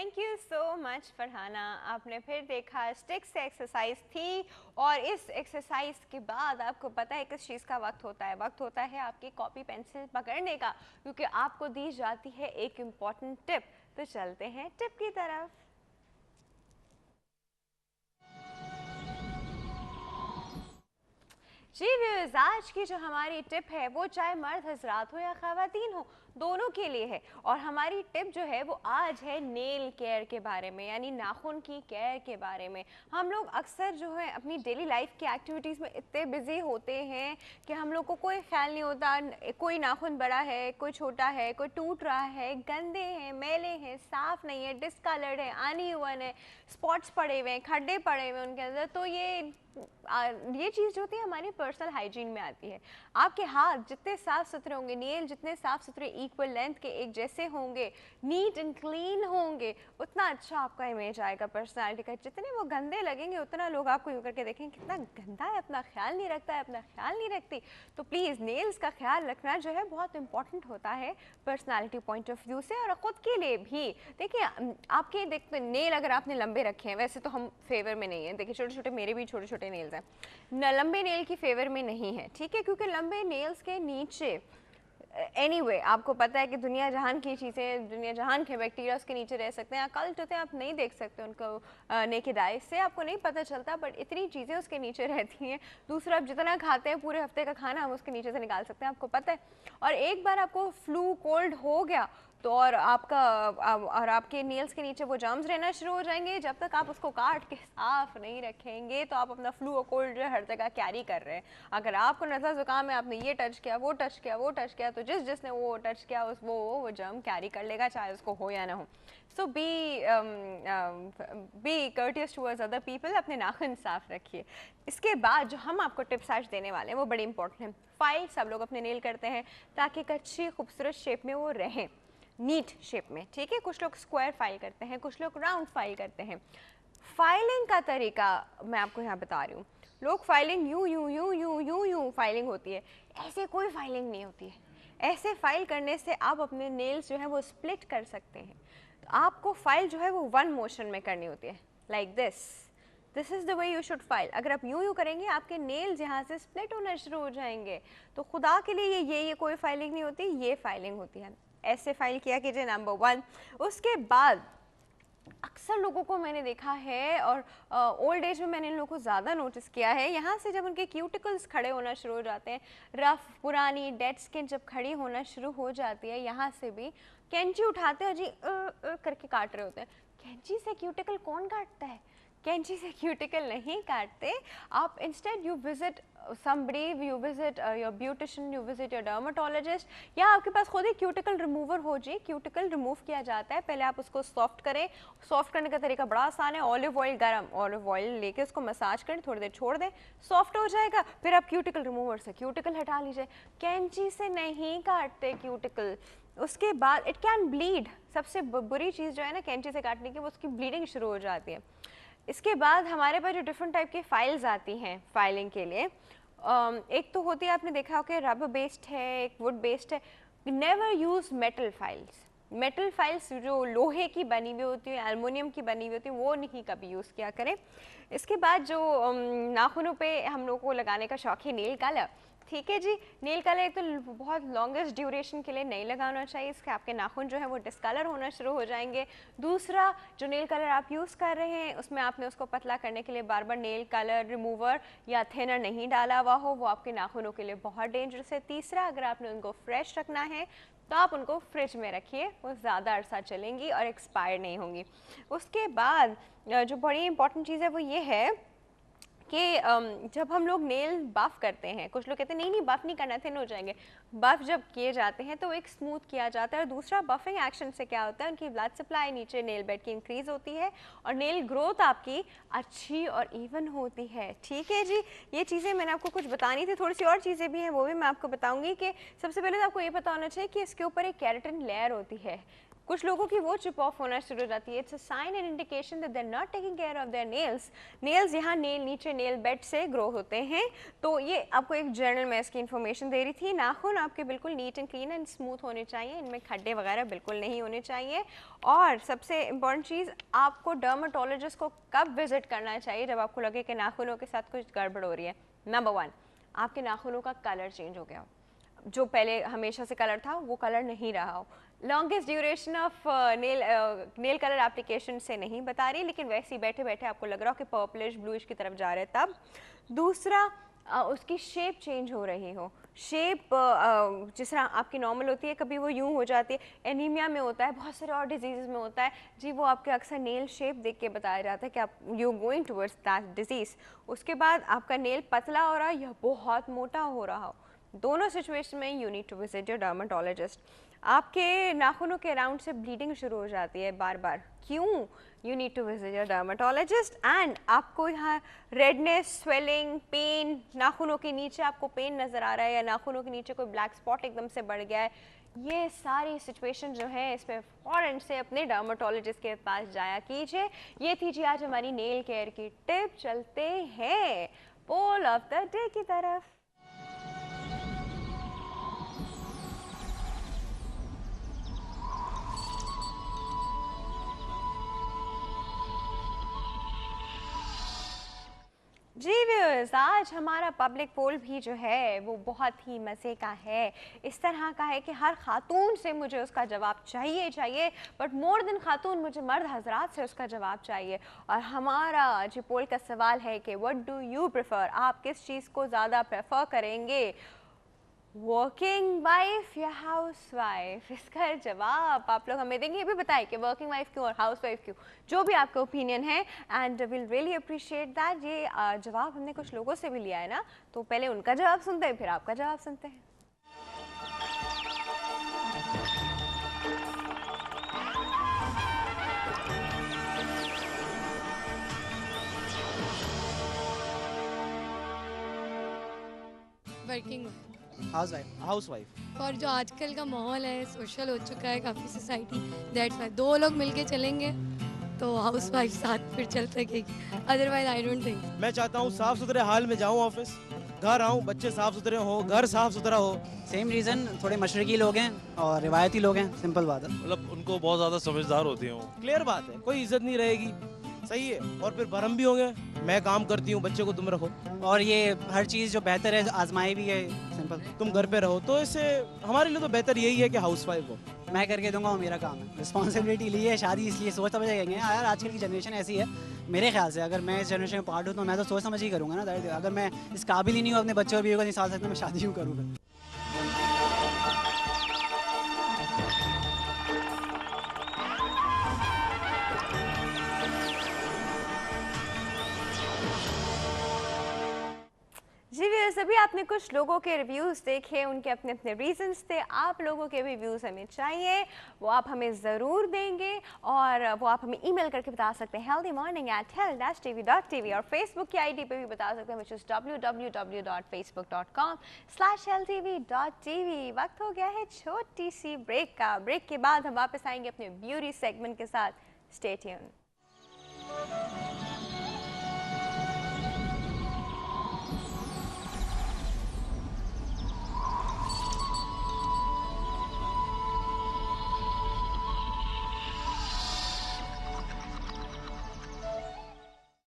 Thank you so much Farhana. आपने फिर देखा स्टिक से एक्सरसाइज थी और इस एक्सरसाइज के बाद आपको पता है किस चीज़ का वक्त होता है आपकी कॉपी पेंसिल पकड़ने का, क्योंकि आपको दी जाती है एक इम्पॉर्टेंट टिप। तो चलते हैं टिप की तरफ। जी व्यूअर्स, आज की जो हमारी टिप है वो चाहे मर्द हजरात हो या ख़वातीन हो, दोनों के लिए है। और हमारी टिप जो है वो आज है नेल केयर के बारे में, यानी नाखून की केयर के बारे में। हम लोग अक्सर जो है अपनी डेली लाइफ की एक्टिविटीज़ में इतने बिजी होते हैं कि हम लोग को कोई ख्याल नहीं होता, कोई नाखून बड़ा है, कोई छोटा है, कोई टूट रहा है, गंदे हैं, मैले हैं, साफ़ नहीं है, डिस्कलर्ड है, अनइवन है, स्पॉट्स पड़े हुए हैं, खड्डे पड़े हुए हैं उनके अंदर। तो ये चीज़ जो होती है हमारी पर्सनल हाइजीन में आती है। आपके हाथ जितने साफ़ सुथरे होंगे, नेल जितने साफ़ सुथरे इक्वल लेंथ के एक जैसे होंगे, नीट एंड क्लीन होंगे, उतना अच्छा आपका इमेज आएगा पर्सनालिटी का। जितने वो गंदे लगेंगे उतना लोग आपको यूँ करके देखेंगे कितना गंदा है, अपना ख्याल नहीं रखता है, अपना ख्याल नहीं रखती। तो प्लीज़ नेल्स का ख्याल रखना जो है बहुत इंपॉर्टेंट होता है पर्सनैलिटी पॉइंट ऑफ व्यू से, और ख़ुद के लिए भी। देखिए आपके देखते नेल अगर आपने लंबे रखे हैं, वैसे तो हम फेवर में नहीं है, देखिए छोटे छोटे मेरे भी छोटे छोटे नेल्स हैं, लंबे नेल की फेवर में नहीं है, ठीक है, क्योंकि लंबे नेल्स के नीचे एनीवे आपको पता है कि दुनिया जहान की चीज़ें, दुनिया जहान के बैक्टीरिया उसके नीचे रह सकते हैं। कल्ट होते हैं, आप नहीं देख सकते उनको नेकेड आई से, आपको नहीं पता चलता, बट इतनी चीज़ें उसके नीचे रहती हैं। दूसरा, आप जितना खाते हैं पूरे हफ्ते का खाना हम उसके नीचे से निकाल सकते हैं, आपको पता है। और एक बार आपको फ्लू कोल्ड हो गया तो और आपके नेल्स के नीचे वो जर्म्स रहना शुरू हो जाएंगे। जब तक आप उसको काट के साफ नहीं रखेंगे तो आप अपना फ्लू और कोल्ड जो है हर जगह कैरी कर रहे हैं। अगर आपको नज़ला ज़ुकाम है, आपने ये टच किया, वो टच किया, वो टच किया, तो जिसने वो टच किया वो जर्म कैरी कर लेगा, चाहे उसको हो या ना हो। So be courteous towards other people, अपने नाखून साफ रखिए। इसके बाद जो हम आपको टिप्स आज देने वाले हैं वो बड़ी इंपॉर्टेंट है। फाइल सब लोग अपने नेल करते हैं ताकि एक अच्छी खूबसूरत शेप में वो रहें, नीट शेप में, ठीक है। कुछ लोग स्क्वायर फाइल करते हैं, कुछ लोग राउंड फाइल करते हैं। फाइलिंग का तरीका मैं आपको यहाँ बता रही हूँ। लोग फाइलिंग यूं फाइलिंग होती है, ऐसे कोई फाइलिंग नहीं होती है। ऐसे फाइल करने से आप अपने नेल्स जो है वो स्प्लिट कर सकते हैं। तो आपको फाइल जो है वो वन मोशन में करनी होती है, like this is the way you should file. अगर आप यूं करेंगे आपके नेल्स यहाँ से स्प्लिट होना शुरू हो जाएंगे। तो खुदा के लिए ये कोई फाइलिंग नहीं होती, ये फाइलिंग होती है। ऐसे फाइल किया कीजिए, नंबर 1। उसके बाद अक्सर लोगों को मैंने देखा है, और ओल्ड एज में मैंने इन लोगों को ज़्यादा नोटिस किया है, यहाँ से जब उनके क्यूटिकल्स खड़े होना शुरू हो जाते हैं, रफ पुरानी डेड स्किन जब खड़ी होना शुरू हो जाती है, यहाँ से भी कैंची उठाते हैं जी करके काट रहे होते हैं। कैंची से क्यूटिकल कौन काटता है? कैंची से क्यूटिकल नहीं काटते आप। Instead you visit somebody, you visit your beautician, you visit your dermatologist, या आपके पास खुद ही क्यूटिकल रिमूवर हो जी। क्यूटिकल रिमूव किया जाता है, पहले आप उसको सॉफ्ट करें। सॉफ्ट करने का तरीका बड़ा आसान है, ऑलिव ऑयल, गरम ऑलिव ऑयल लेके उसको मसाज करें, थोड़ी देर छोड़ दें, सॉफ्ट हो जाएगा। फिर आप क्यूटिकल रिमूवर से क्यूटिकल हटा लीजिए। कैंची से नहीं काटते क्यूटिकल। उसके बाद इट कैन ब्लीड, सबसे बुरी चीज़ जो है ना कैंची से काटने की, वो उसकी ब्लीडिंग शुरू हो जाती है। इसके बाद हमारे पास जो डिफरेंट टाइप की फाइल्स आती हैं फाइलिंग के लिए, एक तो होती है, आपने देखा हो कि रबर बेस्ड है, एक वुड बेस्ड है। Never use metal files. Metal files जो लोहे की बनी हुई होती है, एल्युमिनियम की बनी हुई होती है, वो नहीं कभी यूज़ किया करें। इसके बाद जो नाखूनों पे हम लोग को लगाने का शौक है, नेल कलर, ठीक है जी। नेल कलर तो बहुत लॉन्गेस्ट ड्यूरेशन के लिए नहीं लगाना चाहिए, इसके आपके नाखून जो है वो डिस्कलर होना शुरू हो जाएंगे। दूसरा, जो नेल कलर आप यूज़ कर रहे हैं उसमें आपने उसको पतला करने के लिए बार बार नेल कलर रिमूवर या थिनर नहीं डाला हुआ हो, वो आपके नाखूनों के लिए बहुत डेंजरस है। तीसरा, अगर आपने उनको फ्रेश रखना है तो आप उनको फ्रिज में रखिए, वो ज़्यादा अरसा चलेंगी और एक्सपायर नहीं होंगी। उसके बाद जो बड़ी इंपॉर्टेंट चीज़ है वो ये है कि जब हम लोग नेल बफ़ करते हैं, कुछ लोग कहते हैं नहीं बफ़ नहीं करना, थिन हो जाएंगे। बफ़ जब किए जाते हैं तो एक स्मूथ किया जाता है। और दूसरा, बफिंग एक्शन से क्या होता है, उनकी ब्लड सप्लाई नीचे नेल बेड की इंक्रीज़ होती है और नेल ग्रोथ आपकी अच्छी और इवन होती है, ठीक है जी। ये चीज़ें मैंने आपको कुछ बतानी थी, थोड़ी सी और चीज़ें भी हैं वो भी मैं आपको बताऊँगी। कि सबसे पहले तो आपको ये पता होना चाहिए कि इसके ऊपर एक केराटिन लेयर होती है। कुछ लोगों की वो चिप ऑफ होना शुरू हो जाती है। It's a sign and indication that they are not taking care of their nails. Nails यहाँ नेल नीचे नेल बेड से ग्रो होते हैं। तो ये आपको एक जर्नल में इसकी इन्फॉर्मेशन दे रही थी। नाखून आपके बिल्कुल neat and clean and smooth होने चाहिए, इनमें खड्डे वगैरह बिल्कुल नहीं होने चाहिए। और सबसे इम्पॉर्टेंट चीज़, आपको डर्माटोलॉजिस्ट को कब विजिट करना चाहिए? जब आपको लगे कि नाखूनों के साथ कुछ गड़बड़ हो रही है। नंबर 1, आपके नाखूनों का कलर चेंज हो गया हो, जो पहले हमेशा से कलर था वो कलर नहीं रहा हो। Longest duration of nail colour application से नहीं बता रही, लेकिन वैसे ही बैठे बैठे आपको लग रहा हो कि पर्पलिश ब्लूइश की तरफ जा रहे हैं तब। दूसरा, उसकी शेप चेंज हो रही हो। शेप जिस तरह आपकी नॉर्मल होती है, कभी वो यूं हो जाती है। एनीमिया में होता है, बहुत सारे और डिजीज़ में होता है जी, वो आपके अक्सर नेल शेप देख के बताया जाता है कि आप you going towards that disease. उसके बाद आपका नेल पतला हो रहा है या बहुत मोटा हो रहा हो, दोनों सिचुएशन में you need to visit your dermatologist. आपके नाखूनों के अराउंड से ब्लीडिंग शुरू हो जाती है बार बार, क्यों? You need to visit your dermatologist. And आपको यहाँ रेडनेस, स्वेलिंग, पेन, नाखूनों के नीचे आपको पेन नज़र आ रहा है या नाखूनों के नीचे कोई ब्लैक स्पॉट एकदम से बढ़ गया है, ये सारी सिचुएशन जो है इसमें फ़ौरन से अपने डर्माटोलॉजिस्ट के पास जाया कीजिए। ये थी जी आज हमारी नेल केयर की टिप। चलते हैं पोल ऑफ द डे की तरफ। जी व्यूअर्स, आज हमारा पब्लिक पोल भी जो है वो बहुत ही मज़े का है। इस तरह का है कि हर खातून से मुझे उसका जवाब चाहिए, बट मोर देन खातून मुझे मर्द हजरात से उसका जवाब चाहिए। और हमारा जो पोल का सवाल है कि व्हाट डू यू प्रेफर, आप किस चीज़ को ज़्यादा प्रेफर करेंगे, वर्किंग वाइफ या हाउस वाइफ? इसका जवाब आप लोग हमें देंगे। ये भी बताएं कि वर्किंग वाइफ क्यों और हाउस वाइफ क्यों, जो भी आपका ओपिनियन है, and will really appreciate that. ये जवाब हमने कुछ लोगों से भी लिया है ना, तो पहले उनका जवाब सुनते हैं, फिर आपका जवाब सुनते हैं। Working house wife. और जो आजकल का माहौल है, सोशल हो चुका है काफ़ी सोसाइटी, दैट्स वाई 2 लोग मिलके चलेंगे तो हाउस वाइफ साथ फिर चल सकेगी, अदरवाइज आई डोंट थिंक। मैं चाहता हूँ साफ सुथरे हाल में जाऊँ ऑफिस, घर आऊँ, बच्चे साफ सुथरे हो, घर साफ सुथरा हो। सेम रीज़न, थोड़े मशरकी लोग हैं और रिवायती लोग हैं, सिंपल बात है। मतलब उनको बहुत ज़्यादा समझदार होती हैं वो। क्लियर बात है, कोई इज्जत नहीं रहेगी, सही है। और फिर भरम भी होंगे, मैं काम करती हूँ, बच्चे को तुम रखो, और ये हर चीज़ जो बेहतर है आजमाई भी है, सिंपल। तुम घर पे रहो। तो इससे हमारे लिए तो बेहतर यही है कि हाउस वाइफ हो। मैं करके दूंगा, वो मेरा काम है। रिस्पॉन्सिबिलिटी ली है, शादी इसलिए सोच समझ करेंगे। यार आजकल की जनरेशन ऐसी है, मेरे ख्याल से अगर मैं इस जनरेशन में पार्ट हूँ तो मैं तो सोच समझ ही करूँगा ना। अगर मैं इस काबिल ही नहीं हूँ अपने बच्चों और बीवी को नहीं साथ सकता, मैं शादी क्यों करूँगा? जी व्यूअर्स, अभी आपने कुछ लोगों के रिव्यूज़ देखे, उनके अपने अपने रीजंस थे। आप लोगों के भी व्यूज़ हमें चाहिए, वो आप हमें ज़रूर देंगे और वो आप हमें ईमेल करके बता सकते हैं healthymorning@health-tv, और फेसबुक की आईडी पे भी बता सकते हैं, which is www.facebook.com/healthtv.tv। वक्त हो गया है छोटी सी ब्रेक का। ब्रेक के बाद हम वापस आएंगे अपने ब्यूटी सेगमेंट के साथ। Stay tuned.